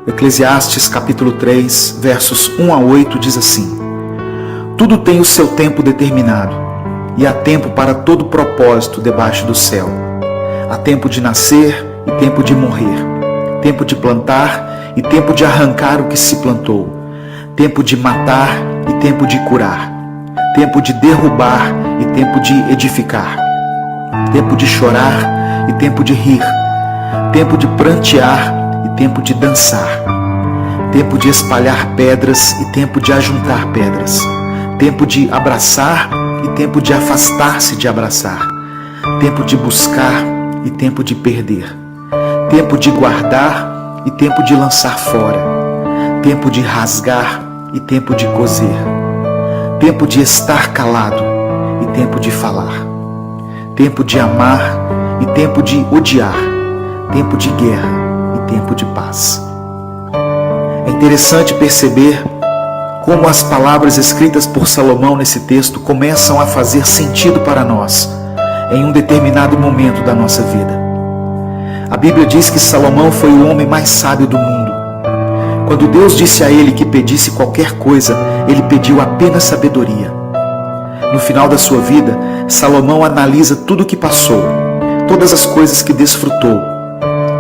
Eclesiastes capítulo 3, versos 1 a 8 diz assim: Tudo tem o seu tempo determinado, e há tempo para todo propósito debaixo do céu. Há tempo de nascer e tempo de morrer, tempo de plantar e tempo de arrancar o que se plantou, tempo de matar e tempo de curar, tempo de derrubar e tempo de edificar, tempo de chorar e tempo de rir, tempo de prantear e tempo de dançar, tempo de espalhar pedras e tempo de ajuntar pedras, tempo de abraçar e tempo de afastar-se de abraçar, tempo de buscar e tempo de perder, tempo de guardar e tempo de lançar fora, tempo de rasgar e tempo de coser, tempo de estar calado e tempo de falar, tempo de amar e tempo de odiar, tempo de guerra e tempo de paz. É interessante perceber como as palavras escritas por Salomão nesse texto começam a fazer sentido para nós em um determinado momento da nossa vida. A Bíblia diz que Salomão foi o homem mais sábio do mundo. Quando Deus disse a ele que pedisse qualquer coisa, ele pediu apenas sabedoria. No final da sua vida, Salomão analisa tudo o que passou, todas as coisas que desfrutou,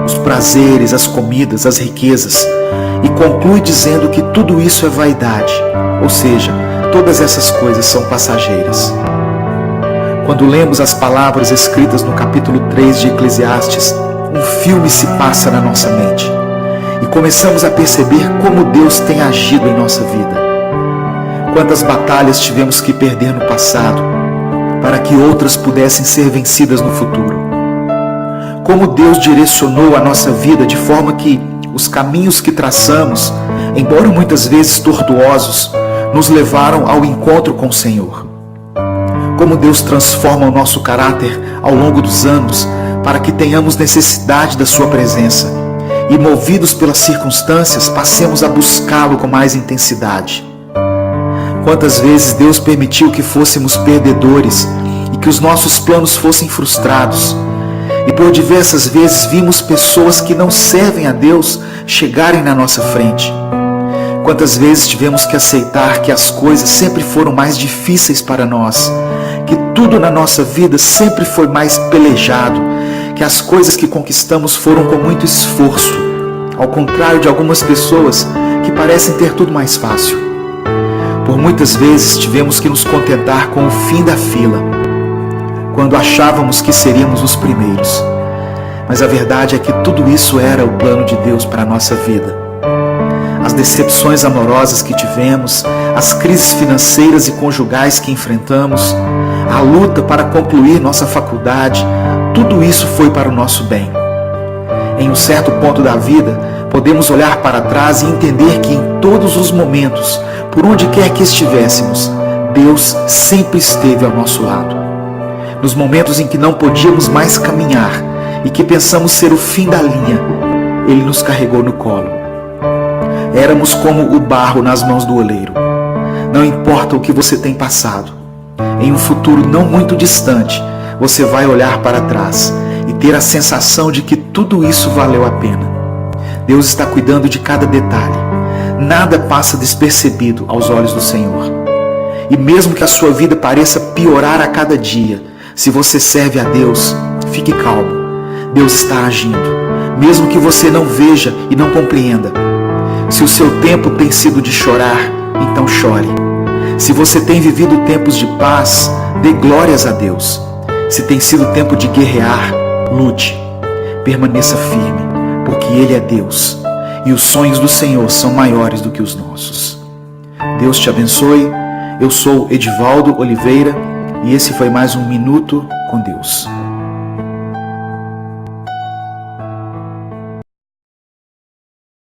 os prazeres, as comidas, as riquezas, e conclui dizendo que tudo isso é vaidade, ou seja, todas essas coisas são passageiras. Quando lemos as palavras escritas no capítulo 3 de Eclesiastes, um filme se passa na nossa mente e começamos a perceber como Deus tem agido em nossa vida. Quantas batalhas tivemos que perder no passado para que outras pudessem ser vencidas no futuro. Como Deus direcionou a nossa vida de forma que os caminhos que traçamos, embora muitas vezes tortuosos, nos levaram ao encontro com o Senhor. Como Deus transforma o nosso caráter ao longo dos anos para que tenhamos necessidade da sua presença e, movidos pelas circunstâncias, passemos a buscá-lo com mais intensidade. Quantas vezes Deus permitiu que fôssemos perdedores e que os nossos planos fossem frustrados, e por diversas vezes vimos pessoas que não servem a Deus chegarem na nossa frente. Quantas vezes tivemos que aceitar que as coisas sempre foram mais difíceis para nós, que tudo na nossa vida sempre foi mais pelejado, que as coisas que conquistamos foram com muito esforço, ao contrário de algumas pessoas que parecem ter tudo mais fácil. Por muitas vezes tivemos que nos contentar com o fim da fila, quando achávamos que seríamos os primeiros. Mas a verdade é que tudo isso era o plano de Deus para a nossa vida. As decepções amorosas que tivemos, as crises financeiras e conjugais que enfrentamos, a luta para concluir nossa faculdade, tudo isso foi para o nosso bem. Em um certo ponto da vida, podemos olhar para trás e entender que em todos os momentos, por onde quer que estivéssemos, Deus sempre esteve ao nosso lado. Nos momentos em que não podíamos mais caminhar e que pensamos ser o fim da linha, Ele nos carregou no colo. Éramos como o barro nas mãos do oleiro. Não importa o que você tem passado, em um futuro não muito distante, você vai olhar para trás e ter a sensação de que tudo isso valeu a pena. Deus está cuidando de cada detalhe. Nada passa despercebido aos olhos do Senhor. E mesmo que a sua vida pareça piorar a cada dia, se você serve a Deus, fique calmo. Deus está agindo, mesmo que você não veja e não compreenda. Se o seu tempo tem sido de chorar, então chore. Se você tem vivido tempos de paz, dê glórias a Deus. Se tem sido tempo de guerrear, lute. Permaneça firme, porque Ele é Deus e os sonhos do Senhor são maiores do que os nossos. Deus te abençoe. Eu sou Edivaldo Oliveira e esse foi mais um Minuto com Deus.